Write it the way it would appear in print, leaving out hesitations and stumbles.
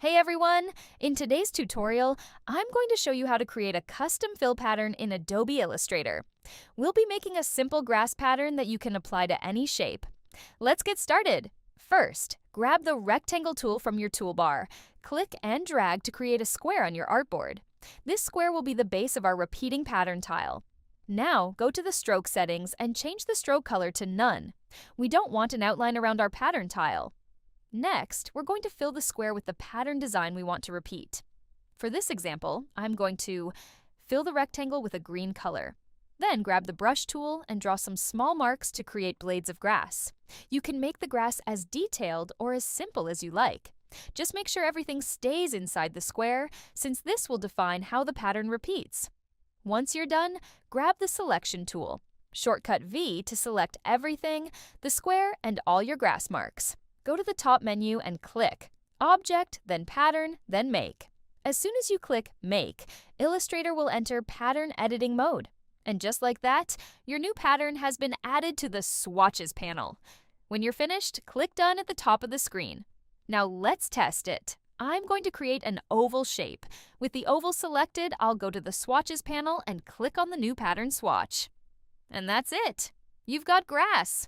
Hey everyone! In today's tutorial, I'm going to show you how to create a custom fill pattern in Adobe Illustrator. We'll be making a simple grass pattern that you can apply to any shape. Let's get started! First, grab the rectangle tool from your toolbar. Click and drag to create a square on your artboard. This square will be the base of our repeating pattern tile. Now, go to the stroke settings and change the stroke color to none. We don't want an outline around our pattern tile. Next, we're going to fill the square with the pattern design we want to repeat. For this example, I'm going to fill the rectangle with a green color. Then grab the brush tool and draw some small marks to create blades of grass. You can make the grass as detailed or as simple as you like. Just make sure everything stays inside the square, since this will define how the pattern repeats. Once you're done, grab the selection tool. Shortcut V to select everything, the square, and all your grass marks. Go to the top menu and click Object, then Pattern, then Make. As soon as you click Make, Illustrator will enter Pattern Editing mode. And just like that, your new pattern has been added to the Swatches panel. When you're finished, click Done at the top of the screen. Now let's test it. I'm going to create an oval shape. With the oval selected, I'll go to the Swatches panel and click on the new pattern swatch. And that's it! You've got grass!